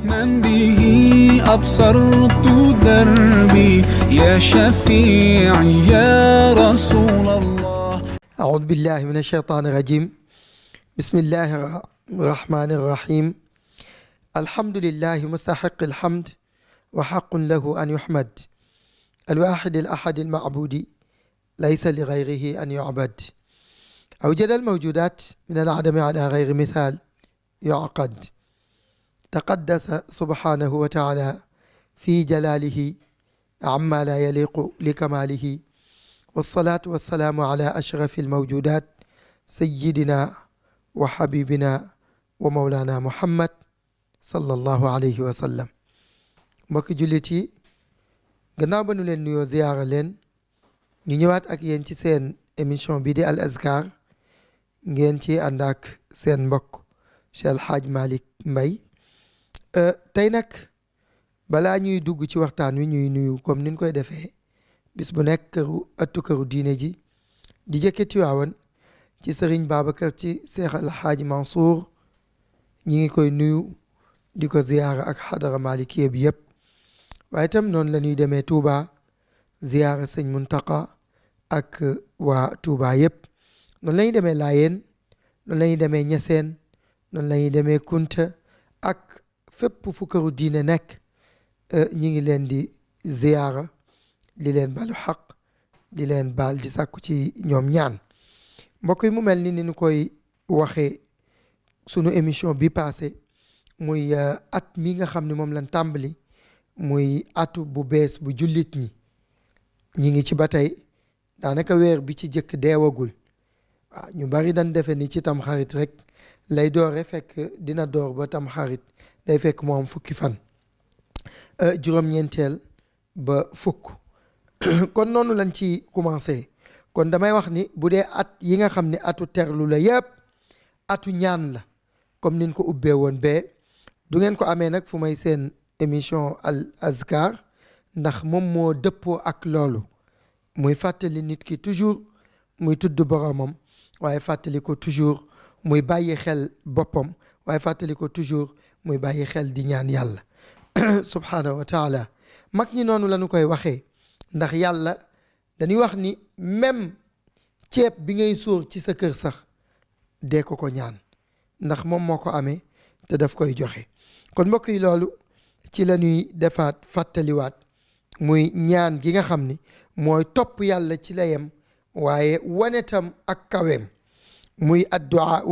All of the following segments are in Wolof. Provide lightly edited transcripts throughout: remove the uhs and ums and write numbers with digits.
من به أبصرت دربي يا شفيعي يا رسول الله. أعوذ بالله من الشيطان الرجيم. بسم الله الرحمن الرحيم. الحمد لله مستحق الحمد وحق له أن يحمد. الواحد الأحد المعبود ليس لغيره أن يعبد. أوجد الموجودات من العدم على غير مثال يعقد. تقدس سبحانه وتعالى في جلاله عما لا يليق لكماله. والصلاة والسلام على أشرف الموجودات سيدنا وحبيبنا ومولانا محمد صلى الله عليه وسلم. mbokki jullit yi gannaaw ba nu leen nuyoo ziyaara leen ñu ñëwaat ak yéen ci seen émission bi di Al Azkar ngeen ci ànd ak seen mbokk Cheikh El Hadj Malick Mbaye. tey nag balaa ñuy dugg ci waxtaan wi ñuy nuyu comme niñ koy defee bis bu nekk këru diine ji di jëkke Tiwaawan ci Serigne Babacar ci Cheikh El Hadj Mansour ñi ngi koy nuyu di ko ziyaara ak xadara malikiya bi yëpp. waaye itam noonu la ñuy demee Touba ziyaara sëñ Muntaqa ak waa Touba yëpp. noonu la ñuy demee Laayeen, noonu la ñuy demee Ñaseen, noonu la ñuy demee Kunta ak fépp fu këru diine nekk ñi ngi leen di ziyaara di leen balu xaq di leen baal di sàkku ci ñoom ñaan. mbokk yi mu mel ni ñu koy waxee sunu émission bi passé muy at mi nga xam ne moom lañ tàmbali muy atu bu bees bu jullit ñi ngi ci ba tey daanaka weer bi ci jëkk deewagul. waaw ñu bari dañ defe ni ci tam xarit rek lay doore fekk dina door ba tam xarit day fekk moom fukki fan juróom-ñeenteel ba fukk kon noonu lañ ci commencé. kon damay wax ni bu dee at yi nga xam ne atu terlu la yëpp atu ñaan la comme niñ ko ubbee woon bee du ngeen ko amee nag fu may seen émission Al Azkar ndax moom moo dëppoo ak loolu muy fàttali nit ki toujours muy tudd boromam waaye fàttali ko toujours muy bàyyi xel boppam waaye fàttali ko toujours muy bàyyi xel di ñaan yàlla subhaanahu wa taala. mag ñi noonu la ñu koy waxee ndax yàlla dañuy wax ni même ceeb bi ngay sóor ci sa kër sax dee ko ñaan ndax moom moo ko amee te daf koy joxe. kon mbokk yi loolu ci la ñuy defaat fàttaliwaat muy ñaan gi nga xam ni mooy topp yàlla ci la yem waaye wane tam ak kaweem muy adduaa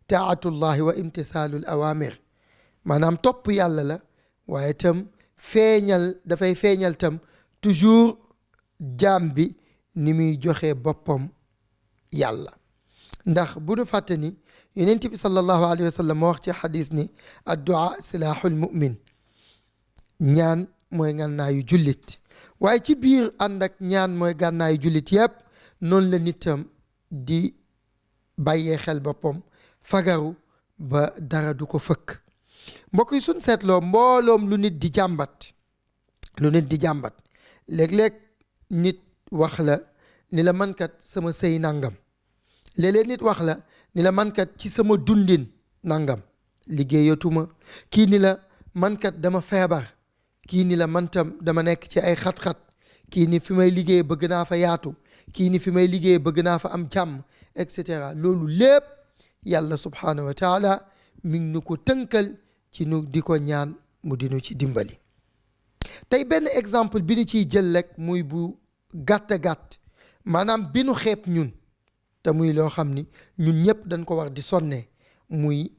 taatullahi wa imtisaalul awamir. maanaam topp yàlla la waaye tam dafay feeñal tam toujours jaam bi ni muy joxe boppam yàlla. ndax bu nu fàtte ni yonent bi sallallahu alayhi wa sallam moo wax ci xadis ni adduaa silaaxul mu'min, ñaan mooy gànnaayu jullit. waaye ci biir ànd ak ñaan mooy gànnaayu jullit yëpp noonu la nitam di bàyyee xel boppam fagaru ba dara du ko fëkk. mbokk yi suñ seetloo mbooloom lu nit di jàmbat léeg-léeg nit wax la ni la mankat sama sëy nangam, léeg-léeg nit wax la ni la mankat ci sama dundin nangam liggéeyatuma, kii ni la mankat dama feebar, kii ni la mantam dama nekk ci ay xat-xat, kii ni fi may liggéey bëgg naa fa yaatu, kii ni fi may liggéey bëgg naa fa am jàmm, et cetera. loolu lépp yàlla subhaanahu wa taala mi ngi nu ko tënkal ci nu di ko ñaan mu dinu ci dimbali. tey benn exemple bi nu ciy jël rek muy bu gàtt maanaam bi nu xeeb ñun te muy loo xam ni ñun ñëpp dañ ko war di sonnee muy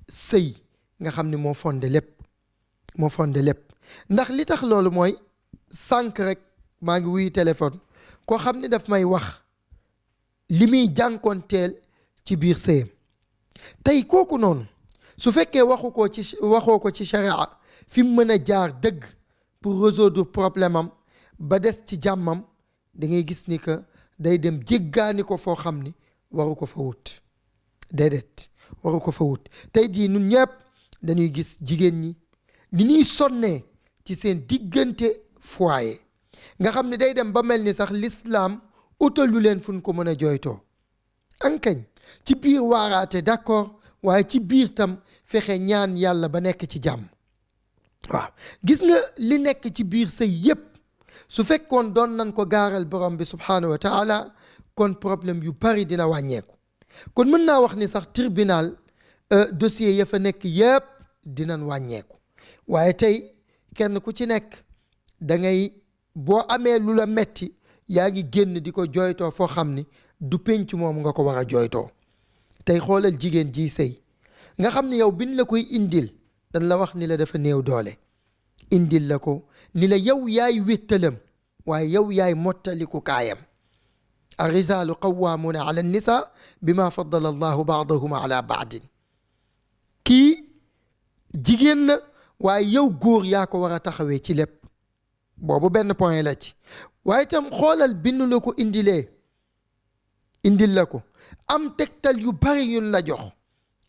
sëy nga xam ni moo fondé lépp. ndax li tax loolu mooy sànq rek maa ngi wuyu téléphone koo xam ni daf may wax li muy jànkoonteel ci biir sëyam. tey kooku noonu su fekkee waxoo ko ci sharia fi mu mën a jaar dëgg pour résoudre problème am ba des ci jàmmam, da ngay gis ni que day dem jéggaani ko foo xam ni waru ko fa wut. déedéet waru ko fa wut. tey jii ñun ñëpp dañuy gis jigéen ñi ni ñuy sonnee ci seen diggante foyer nga xam ne day dem ba mel ni sax l'islam utalu leen fu ñu ko mën a jooytoo. ankañ ci biir waaraate d'accord waaye ci biir tam fexe ñaan yàlla ba nekk ci jàmm. waaw gis nga li nekk ci biir sëy yépp su fekkoon doon nañ ko gaaral borom bi subhanahu wa taala kon problème yu bari dina wàññeeku kon mën naa wax ni sax tribunal dossier ya fa nekk yépp dinañ wàññeeku waaye tey kenn ku ci nekk da ngay boo amee lu la metti yaa ngi génn di ko jooytoo foo xam ni du penc moom nga ko war a jooytoo tey xoolal jigéen ji sëy nga xam ni yow bin la koy indil dañ la wax ni la dafa néew doole indil la ko ni la yow yaay wéttalam waaye yow yaay mottaliku kaayam الرجال قوامون على النساء بما فضل الله بعضهم على بعض kii jigéen la waaye yow góor yaa ko war a taxawee ci lépp boobu benn point la ci waaye itam xoolal bindu la ko indil la ko am tegtal yu bari yun la jox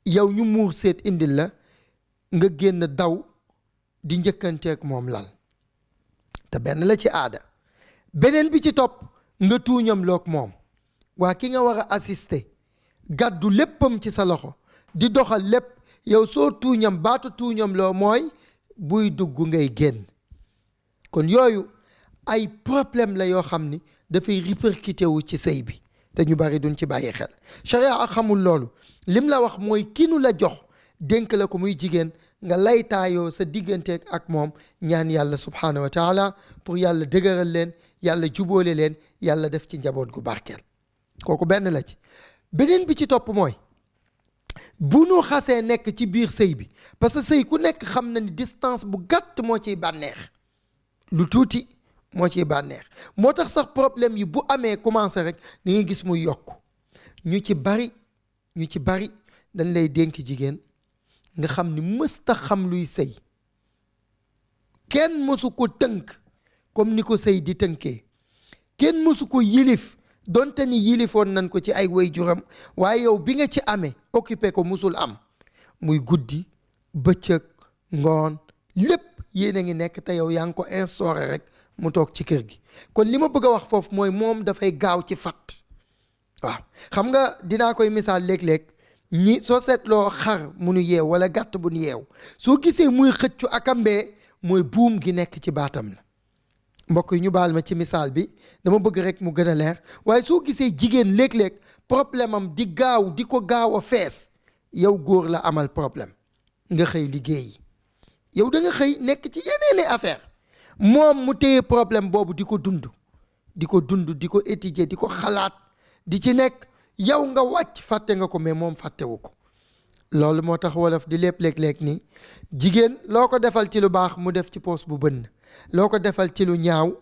yow ñu muur seet indil la nga génn daw di njëkkanteeg moom lal te benn la ci aada beneen bi ci topp nga tuuñam loog moom waa ki nga war a assister gàddu léppam ci sa loxo di doxal lépp yow soo tuuñam baatu tuuñam loo mooy buy dugg ngay génn kon yooyu ay problème la yoo xam ni dafay répercuté wu ci sëy bi te ñu bari duñ ci bàyyi xel sharia xamul loolu lim la wax mooy ki nu la jox dénk la ko muy jigéen nga laytaayoo sa digganteeg ak moom ñaan yàlla subhanahu wa taala pour yàlla dëgëral leen yàlla jubóole leen yàlla def ci njaboot gu barkeel kooku benn la ci beneen bi ci topp mooy bu nu xasee nekk ci biir sëy bi parce que sëy ku nekk xam na ni distance bu gàtt moo ciy bànneex lu tuuti moo ciy bànneex moo tax sax problème yi bu amee commencé rek ni nga gis muy yokk ñu ci bari dañ lay dénk jigéen nga xam ni mësta xam luy sëy kenn mësu ko tënk comme ni ko sëy di tënkee kenn mësu ko yilif donte ni yilifoon nañ ko ci ay waajuram waaye yow bi nga ci amee occupé ko musul am muy guddi bëccëg ngoon lépp yéen a ngi nekk te yow yaa ngi ko instauré rek mu toog ci kër gi kon li ma bëgg a wax foofu mooy moom dafay gaaw ci fat waaw xam nga dinaa koy misaal léeg-léeg ñi soo seetloo xar mu nu yeew wala gàtt bu nu yeew soo gisee muy xëccu akambee mooy buum gi nekk ci baatam la mbokk yi ñu baal ma ci misaal bi dama bëgg rek mu gën a leer waaye soo gisee jigéen léeg-léeg problème am di ko gaaw a fees yow góor la amal problème nga xëy liggéeyi yow da nga xëy nekk ci yeneeni affaire moom mu téye problème boobu di ko dund di ko étudier di ko xalaat di ci nekk yow nga wàcc fàtte nga ko mais moom fàttewu ko loolu moo tax wolof di lépp léeg-léeg ni jigéen loo ko defal ci lu baax mu def ci poos bu bënn loo ko defal ci lu ñaaw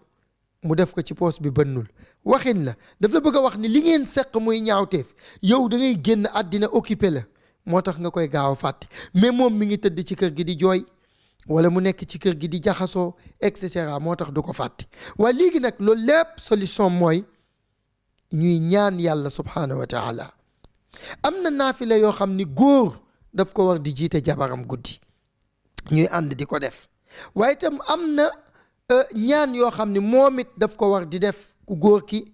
mu def ko ci poos bi bënnul waxin la daf la bëgg a wax ni li ngeen seq muy ñaawteef yow da ngay génn àddina occupé la moo tax nga koy gaaw a fàtte mais moom mi ngi tëdd ci kër gi di jooy wala mu nekk ci kër gi di jaxasoo et cetera moo tax du ko fàtte waaye léegi nag loolu lépp solution mooy ñuy ñaan yàlla subhanahu wa taala am na naafila yoo xam ni góor daf ko war di jiite jabaram guddi ñuy ànd di ko def waaye itam am na ñaan yoo xam ni moom it daf ko war di def ku góor ki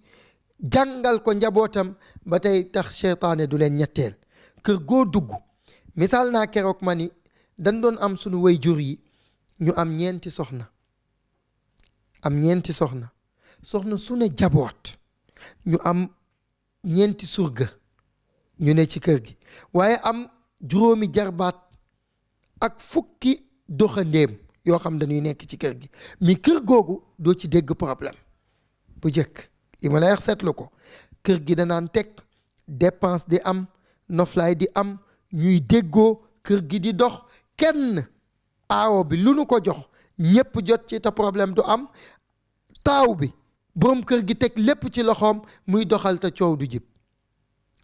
jàngal ko njabootam ba tey tax seytaane du leen ñetteel kër goo dugg misaal naa keroog ma ni dañ doon am sunu way jur yi ñu am ñeenti soxna soxna su ne jaboot ñu am ñeenti surga ñu ne ci kër gi waaye am juróomi jarbaat ak fukki doxandéem yoo xam dañuy nekk ci kër gi mi kër googu doo ci dégg problème bu jëkk li ma lay wax seetlu ko kër gi danaan teg dépense di am noflaay di am ñuy déggoo kër gi di dox kenn aawo bi lu nu ko jox ñépp jot ci te problème du am taaw bi borom kër gi teg lépp ci loxoom muy doxal te coow du jib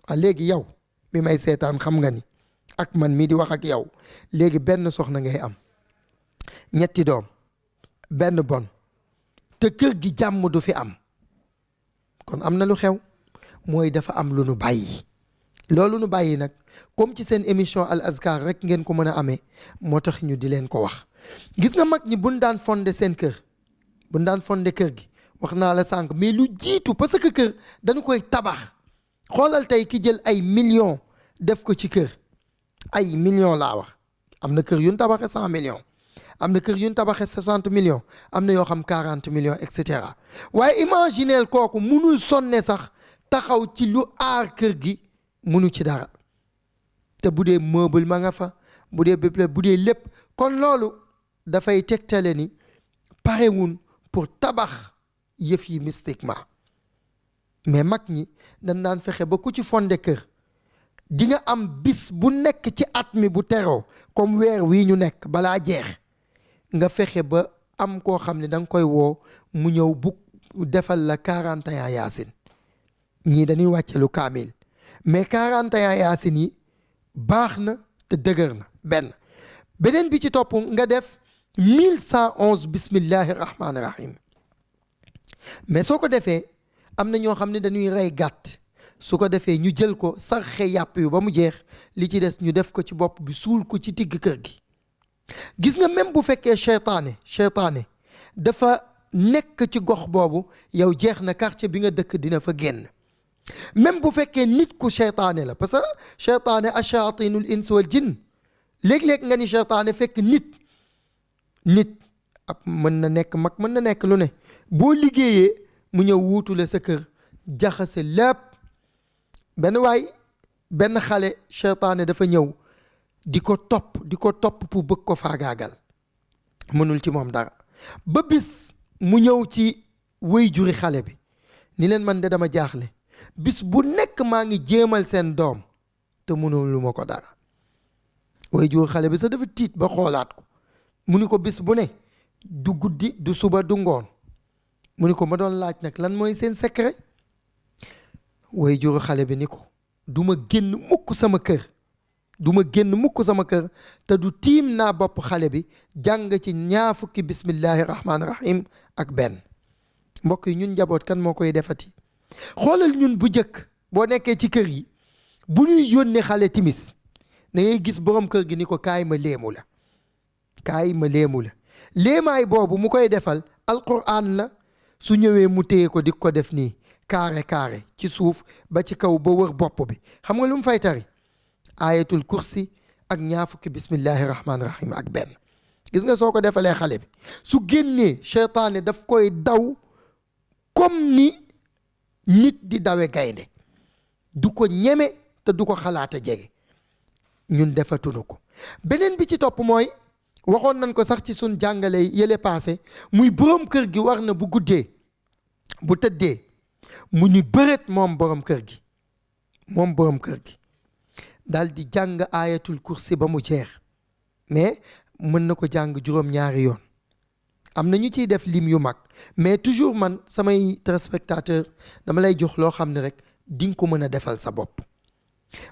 waaw léegi yow mi may seetaan xam nga ni ak man mii di wax ak yow léegi benn soxna ngay am ñetti doom benn bon te kër gi jàmm du fi am kon am na lu xew mooy dafa am lu nu bàyyi loolu nu bàyyi nag comme ci seen émission Al Azkar rek ngeen ko mën a amee moo tax ñu di leen ko wax gis nga mag ñi buñ daan fondé seen kër buñ daan fondé kër gi wax naa la sànq mais lu jiitu parce que kër dañu koy tabax xoolal tey ki jël ay millions def ko ci kër ay millions laa wax am na kër yu ñu tabaxee 100 millions am na kër yu ñu tabaxee 60 millions am na yoo xam 40 millions et cetera waaye imagineel kooku munul sonne sax taxaw ci lu aar kër gi munu ci dara te bu dee meuble ma nga fa bu dee bépp bu dee lépp kon loolu dafay tegtale ni parewun pour tabax yëf yi mystiquement mais mag ñi dañ daan fexe ba ku ci fondé kër di nga am bis bu nekk ci at mi bu teroo comme weer wii ñu nekk balaa jeex nga fexe ba am koo xam ne da nga koy woo mu ñëw bu defal la 41 yaasin ñii dañuy wàcce lu kaamil mais 41 yaasin yi baax na te dëgër na beneen bi ci topp nga def 1111 bismillahi rahmaani rahim mais soo ko defee am na ñoo xam ne dañuy rey gàtt su ko defee ñu jël ko sarxe yàpp yu ba mu jeex li ci des ñu def ko ci bopp bi suul ko ci digg kër gi gis nga même bu fekkee seytaane dafa nekk ci gox boobu yow jeex na quartier bi nga dëkk dina fa génn même bu fekkee nit ku seytaane la parce que seytaane ashaatinul ins wal jinn léeg-léeg nga ni seytaane fekk nit ab mën na nekk mag mën na nekk lu ne boo liggéeyee mu ñëw wuutu la sa kër jaxase lépp benn xale seytaane dafa ñëw di ko topp pour bëgg ko faagaagal mënul ci moom dara ba bis mu ñëw ci wéy juri xale bi ni leen man de dama jaaxle bis bu nekk maa ngi jéemal seen doom te mënul lu ma ko dara wéy juri xale bi sax dafa tiit ba xoolaat ko mu ni ko bis bu ne du guddi du suba du ngoon mu ni ko ma doon laaj nag lan mooy seen secret wéy juri xale bi ni ko du ma génn mukk sama kër te du tiim naa bopp xale bi jàng ci ñaar fukki bismillahi rahmaani rahim ak benn mbokk yi ñun njaboot kan moo koy defati xoolal ñun bu njëkk boo nekkee ci kër yi bu ñuy yónnee xale timis da ngay gis borom kër gi ni ko kaay ma léemu la léemaay boobu mu koy defal alquran la su ñëwee mu téye ko di ko def nii carré ci suuf ba ci kaw ba wër bopp bi xam nga lu mu fay tari ayatul kursi ak ñaar fukki bismillahi rahmaani rahim ak benn gis nga soo ko defalee xale bi su génnee seytaane daf koy daw comme ni nit di dawe gaynde du ko ñeme te du ko xalaata jege ñun defatunu ko beneen bi ci topp mooy waxoon nañ ko sax ci suñ jàngale yële passé muy borom kër gi war na bu guddee bu tëddee mu ñu bëreet moom borom kër gi daal di jàng ayatul kursi ba mu jeex mais mën na ko jàng juróom-ñaari yoon am na ñu ciy def lim yu mag mais toujours man samay téléspectateur dama lay jox loo xam ne rek di nga ko mën a defal sa bopp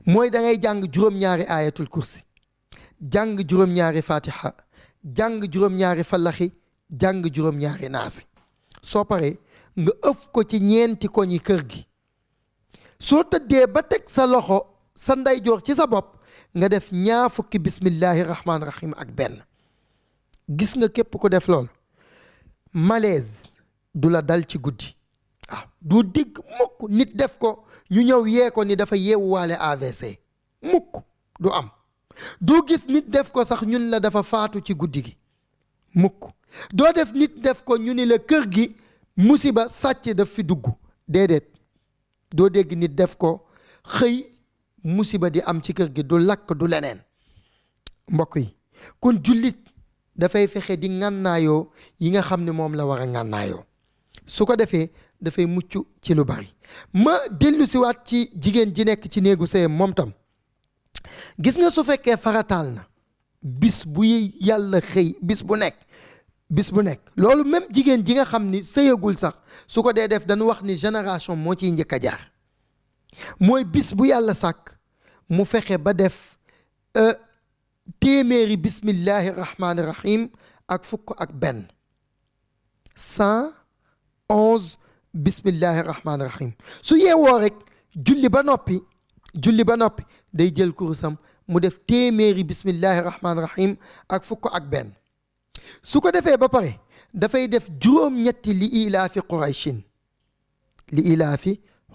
mooy da ngay jàng juróom-ñaari ayatul kursi jàng juróom-ñaari fatiha jàng juróom-ñaari fallaxi jàng juróom-ñaari naasi soo paree nga ëf ko ci ñeenti koñi kër gi soo tëddee ba teg sa loxo sa ndeyjoor ci sa bopp nga def ñaar fukki bismillahi rahmaani rahim ak benn gis nga képp ku def loolu malaise du la dal ci guddi du digg mukk nit def ko ñu ñëw yee ko ni dafa yeewuwaale AVC mukk du am doo gis nit def ko sax ñun la dafa faatu ci guddi gi mukk doo def nit def ko ñu ni la kër gi musiba sàcc daf fi dugg déedéet doo dégg nit def ko xëy musiba di am ci kër gi du lakk du leneen mbokk yi kon jullit dafay fexe di ngànnaayoo yi nga xam ne moom la war a ngànnaayoo su ko defee dafay mucc ci lu bari ma dellu siwaat ci jigéen ji nekk ci néegu sëyam moom tam gis nga su fekkee farataal na bis bu yàlla xëy bis bu nekk loolu même jigéen ji nga xam ni sëyagul sax su ko dee def dañu wax ni génération moo ciy njëkk a jaar mooy bis bu yàlla sàkk mu fexe ba def téeméeri bismillahi rahmaani rahim ak fukk ak benn 111 bismillahi rahmaani rahim su yeewoo rek julli ba noppi day jël kurusam mu def téeméeri bismillahi rahmaani rahim ak fukk ak benn su ko defee ba pare dafay def juróom-ñetti li ilaafi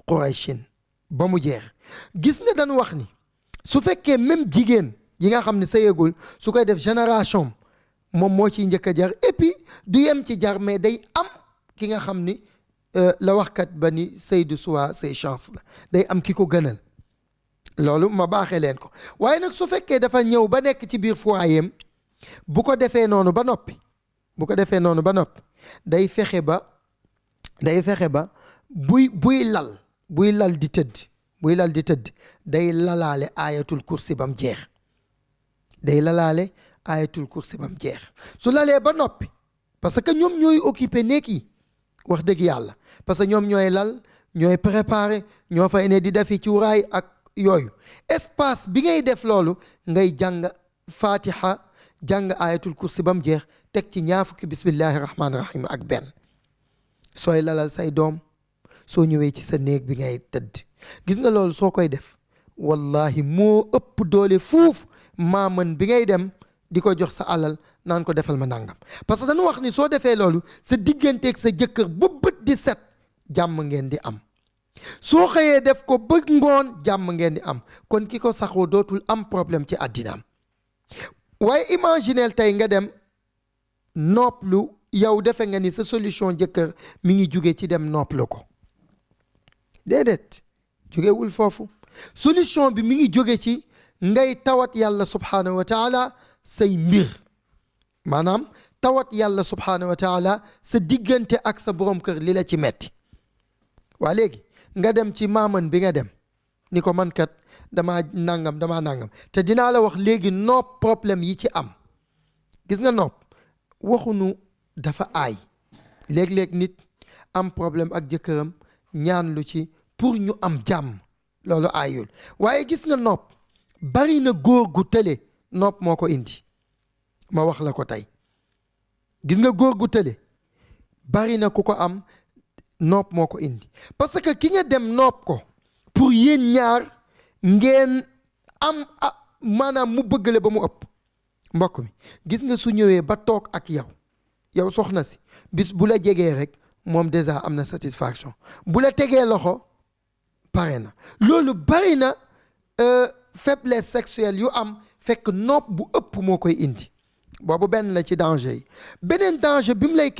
qurayshin ba mu jeex gis nga dañu wax ni su fekkee même jigéen yi nga xam ne sëyagul su koy def génération moom moo ciy njëkk a jar et puis du yem ci jar mais day am ki nga xam ni la waxkat ba ni Seydou Sowa say chance la day am ki ko gënal loolu ma baaxee leen ko waaye nag su fekkee dafa ñëw ba nekk ci biir foyam bu ko defee noonu ba noppi day fexe ba buy lal di tëdd day lalaale ayatul kursi bam jeex su lalee ba noppi parce que ñoom ñooy occupé nekk yi wax dëgg yàlla parce que ñoom ñooy lal ñooy préparé ñoo fay ne di defi cuuraay ak yooyu espace bi ngay def loolu ngay jàng fatiha jàng ayatul kursi ba mu jeex teg ci ñaar fukki bismillahi rahmaani rahim ak benn sooy lalal say doom soo ñëwee ci sa néeg bi ngay tëdd gis nga loolu soo koy def wallahi moo ëpp doole fuuf maaman bi ngay dem di ko jox sa alal naan ko defal ma nangam parce que dañu wax ni soo defee loolu sa digganteeg sa jëkkër ba bët di set jàmm ngeen di am soo xëyee def ko ba ngoon jàmm ngeen di am kon ki ko saxoo dootul am problème ci àddinaam waaye imagineel tey nga dem nopplu yow defe nga ni sa solution jëkkër mi ngi jóge ci dem nopplu ko déedéet jógewul foofu solution bi mi ngi jóge ci ngay tawat yàlla subhanahu wa taala say mbir maanaam tawat yàlla subhanahu wa taala sa diggante ak sa borom kër li la ci metti waa léegi nga dem ci maaman bi nga dem ni ko man kat damaa nangam te dinaa la wax léegi nopp problème yi ci am gis nga nopp waxunu dafa aay léeg-léeg nit am problème ak jëkkëram ñaan lu ci pour ñu am jàmm loolu aayul waaye gis nga nopp bari na góor gu tële nopp moo ko indi ma wax la ko tey gis nga góor gu tële bari na ku ko am nopp moo ko indi parce que ki nga dem nopp ko pour yéen ñaar ngeen am maanaam mu bëggale ba mu ëpp mbokk mi gis nga su ñëwee ba toog ak yow soxna si bis bu la jegee rek moom déjà am na satisfaction bu la tegee loxo pare na loolu bari na faiblesse sexuelle yu am fekk nopp bu ëpp moo koy indi boobu benn la ci danger yi beneen danger bi mu lay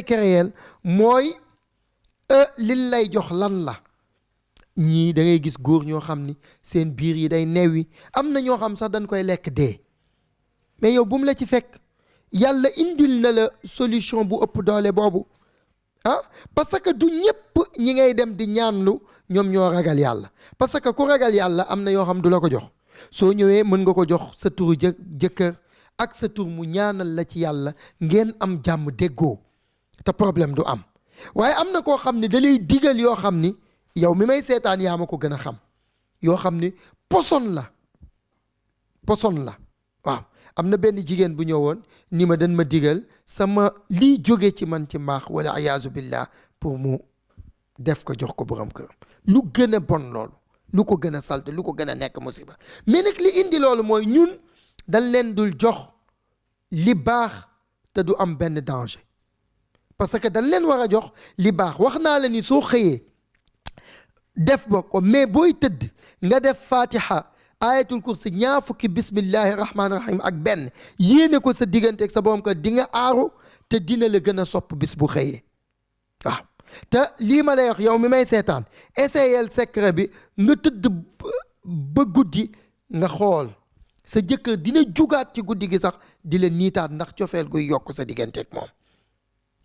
créer mooy liñ lay jox lan la ñii da ngay gis góor ñoo xam ni seen biir yi day newi am na ñoo xam sax dañ koy lekk dee mais yow bu mu la ci fekk yàlla indil na la solution bu ëpp doole boobu parce que du ñëpp ñi ngay dem di ñaanlu ñoom ñoo ragal yàlla parce que ku ragal yàlla am na yoo xam du la ko jox soo ñëwee mën nga ko jox sa turu jëkkër ak sa tur mu ñaanal la ci yàlla ngeen am jàmm déggoo te problème du am waaye am na koo xam ne da lay digal yoo xam ni yow mi may seetaan yaa ma ko gën a xam yoo xam ni poson la waaw am na benn jigéen bu ñëwoon ni ma dañ ma digal sama lii jóge ci man ci mbaax wala ayaazu billah pour mu def ko jox ko borom këram lu gën a bon loolu lu ko gën a salte lu ko gën a nekk musiba mais nag li indi loolu mooy ñun dañ leen dul jox li baax te du am benn danger parce que dañ leen war a jox li baax wax naa la ni soo xëyee def ba ko mais booy tëdd nga def fatiha ayatul kursi ñaar fukki bismillahi rahmaani rahim ak benn yéene ko sa diggante ak sa borom kër di nga aaru te dina la gën a sopp bis bu xëyee waaw te lii ma lay wax yow mi may seetaan essayel secret bi nga tëdd ba guddi nga xool sa jëkkër dina jugaat ci guddi gi sax di la niitaat ndax cofeel guy yokk sa diggante ak moom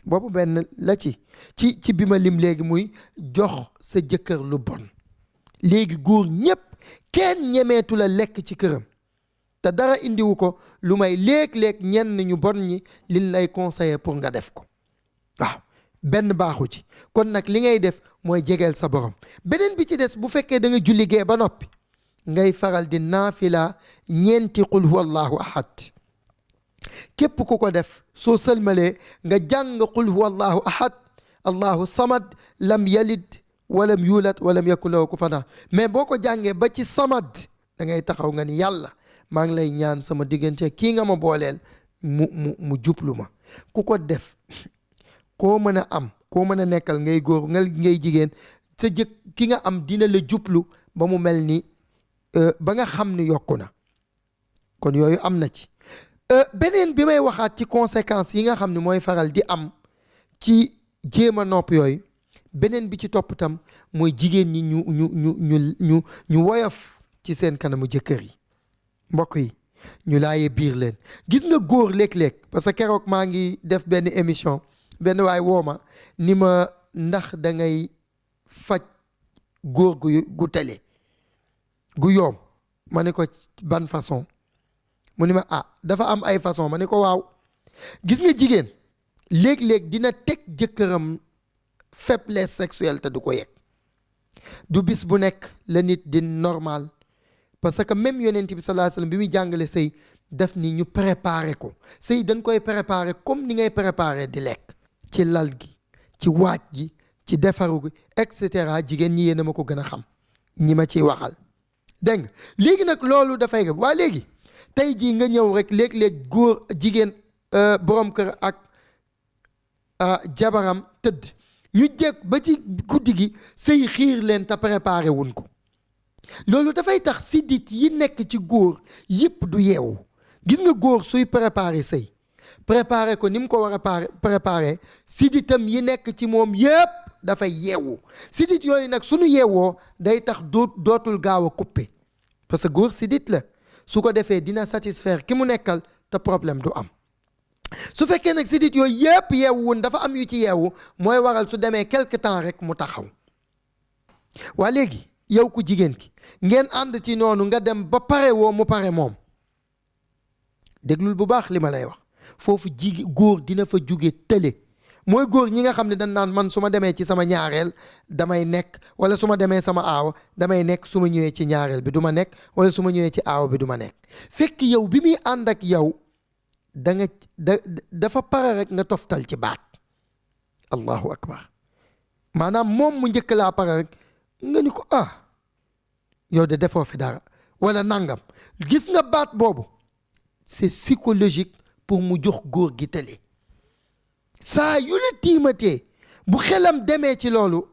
boobu benn la ci bi ma lim léegi muy jox sa jëkkër lu bon léegi góor ñépp kenn ñemeetu la lekk ci këram te dara indiwu ko lu may léeg-léeg ñenn ñu bon ñi liñ lay conseiller pour nga def ko waaw benn baaxu ci kon nag li ngay def mooy jegeel sa borom beneen bi ci des bu fekkee da nga julli gee ba noppi ngay faral di naafila ñeenti qul huwa allahu ahad képp ku ko def soo sëlmalee nga jàng qul huwa allahu ahad allahu samad lam yalid walam yulat walam yakun lahu kufuwan ahad mais boo ko jàngee ba ci samad da ngay taxaw nga ni yàlla maa ngi lay ñaan sama diggante kii nga ma booleel mu jublu ma ku ko def koo mën a am koo mën a nekkal ngay góor ngay jigéen sa ki nga am dina la jublu ba mu mel ni ba nga xam ni yokku na kon yooyu am na ci beneen bi may waxaat ci conséquences yi nga xam ne mooy faral di am ci jéem a nopp yooyu beneen bi ci topp tam mooy jigéen ñi ñu woyof ci seen kanamu jëkkër yi mbokk yi ñu laaye biir leen gis nga góor léeg-léeg parce que keroog maa ngi def benn émission benn waay wooma ni ma ndax da ngay faj góor gu tele gu yoom ma ne ko ban façon mu ni ma dafa am ay façon ma ne ko waaw gis nga jigéen léeg-léeg dina teg jëkkëram faiblesse sexuelle te du ko yegg du bis bu nekk la nit di normal parce que même yonent bi sallallahu alayhi wasallam bi muy jàngale sëy def ni ñu préparer ko sëy dañ koy préparer comme ni ngay préparer di lekk ci lal gi ci waaj gi ci defaru gi et cetera jigéen ñi yéen a ma ko gën a xam ñi ma ciy waxal dégg nga léegi nag loolu dafay gëm waa léegi tey jii nga ñëw rek léeg-léeg góor jigéen borom kër ak jabaram tëdd ñu jekk ba ci guddi gi sëy xiir leen te préparé wuñ ko loolu dafay tax siddit yi nekk ci góor yëpp du yeewu gis nga góor suy préparé sëy préparé ko ni mu ko war a préparé sidditam yi nekk ci moom yëpp dafay yeewu siddit yooyu nag suñu yeewoo day tax dootul gaaw a coupé parce que góor siddit la su ko defee dina satisfaire ki mu nekkal te problème du am su fekkee nag siddit yooyu yëpp yeewuwun dafa am yu ci yeewu mooy waral su demee quelque temps rek mu taxaw waa léegi yow ku jigéen ki ngeen ànd ci noonu nga dem ba pare woo mu pare moom déglul bu baax li ma lay wax foofu góor dina fa jóge tële mooy góor ñi nga xam ne dañ naan man su ma demee ci sama ñaareel damay nekk wala su ma demee sama aawa damay nekk su ma ñëwee ci ñaareel bi du ma nekk wala su ma ñëwee ci aawa bi du ma nekk fekk yow bi muy ànd ak yow dafa pare rek nga toftal ci baat allahu akbar maanaam moom mu njëkk laa pare rek nga ni ko yow de defoo fi dara wala nangam gis nga baat boobu c'est psychologique pour mu jox góor gi tële saa yu la tiimatee bu xelam demee ci loolu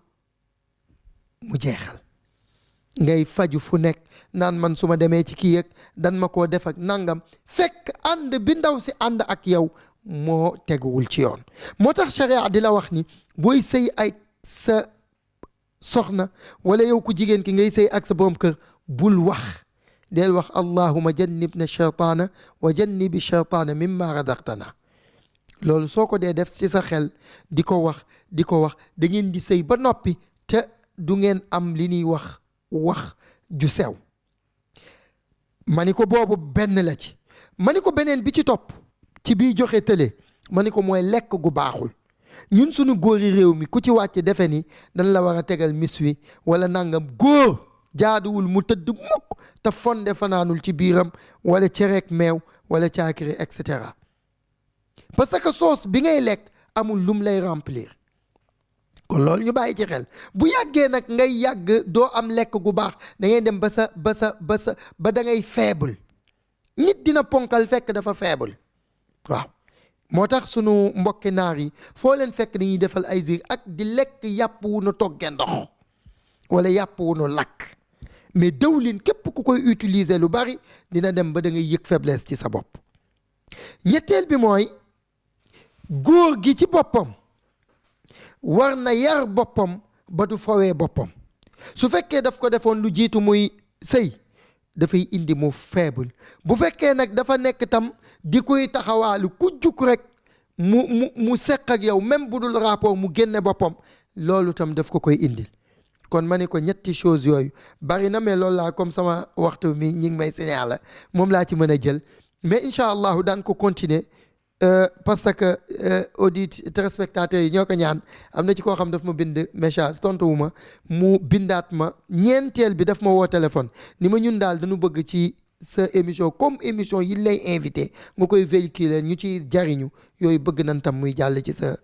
mu jeexal ngay faju fu nekk naan man su ma demee ci kii yëg dan ma koo def ak nangam fekk ànd bi ndaw si ànd ak yow moo teguwul ci yoon moo tax sharia di la wax ni booy sëy ay sa soxna wala yow ku jigéen ki ngay sëy ak sa borom kër bul wax del wax allahuma jannibna shaytaana wa jannibi shaytaana mimma razaqtana loolu soo ko dee def ci sa xel di ko wax da ngeen di sëy ba noppi te du ngeen am li ñuy wax ju sew ma ni ko boobu benn la ci ma ni ko beneen bi ci topp ci bii joxe tële ma ni ko mooy lekk gu baaxul ñun suñu góori réew mi ku ci wàcc defe ni dañ la war a tegal mis wi wala nangam góor jaaduwul mu tëdd mukk te fonde fanaanul ci biiram wala cereek meew wala caakiri et cetera parce que soos bi ngay lekk amul lum lay remplir kon loolu ñu bàyyi ci xel bu yàggee nag ngay yàgg doo am lekk gu baax da ngay dem ba da ngay faible nit dina ponkal fekk dafa faible waaw moo tax sunu mbokki naar yi foo leen fekk dañuy defal ay zir ak di lekk yàpp wu nu toggee ndox wala yàpp wu nu lakk mais dëwlin képp ku koy utiliser lu bari dina dem ba da ngay yëg faiblesse ci sa bopp ñetteel bi mooy góor gi ci boppam war na yar boppam ba du fawee boppam su fekkee daf ko defoon lu jiitu muy sëy dafay indi mu faible bu fekkee nag dafa nekk tam di koy taxawaalu ku juk rek mu seq ak yow même bu dul rapport mu génne boppam loolu tam daf ko koy indil kon ma ne ko ñetti chose yooyu bari na mais loolu laa comme sama waxtu mi ñi ngi may signaler moom laa ci mën a jël mais incha allahu daan ko continuer parce que audit téléspectateurs yi ñoo ko ñaan am na ci koo xam daf ma bind message tontuwu ma mu bindaat ma ñeenteel bi daf ma woo téléphone ni ma ñun daal dañu bëgg ci sa émission comme émission yi lay invité nga koy véhiculer ñu ci jariñu yooyu bëgg nañ tam muy jàll ci sa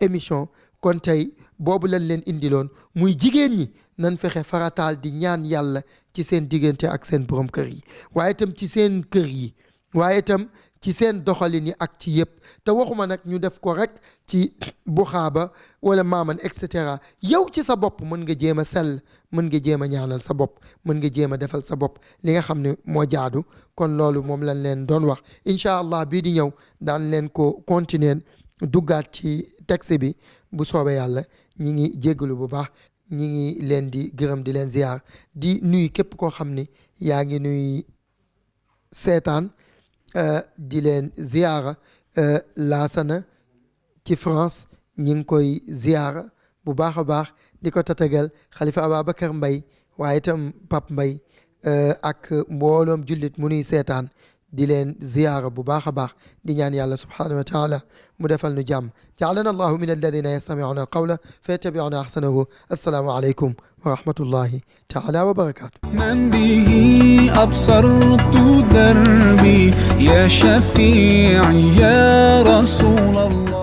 émission kon tey boobu lañ leen indiloon muy jigéen ñi nañ fexe farataal di ñaan yàlla ci seen diggante ak seen borom kër yi waaye itam ci seen kër yi waaye itam ci seen doxalin yi ak ci yëpp te waxuma nag ñu def ko rek ci buxaaba wala maaman et cetera yow ci sa bopp mën nga jéem a sell mën nga jéem a ñaanal sa bopp mën nga jéem a defal sa bopp li nga xam ne moo jaadu kon loolu moom lañ leen doon wax incha allah bii di ñëw daan leen ko continuer duggaat ci texte bi bu soobee yàlla ñi ngi jéggalu bu baax ñi ngi leen di gërëm di leen ziar di nuyu képp koo xam ne yaa ngi nuy seetaan di leen ziara laasana ci France ñi ngi koy ziara bu baax a baax di ko tatagal Xalifa Ababacar Mbay waaye itam Pape Mbay ak mbooloom jullit mu nuy seetaan di leen ziyaara bu baax a baax di ñaan yàlla subhanahu wa taala mu defal nu jàmm jaalana allahu min alladina yastamiuna alqawla fa yattabiuna ahsanahu assalaamu aleykum wa rahmatullahi taala wa barakatuh من به أبصرت دربي يا شفيعي يا رسول الله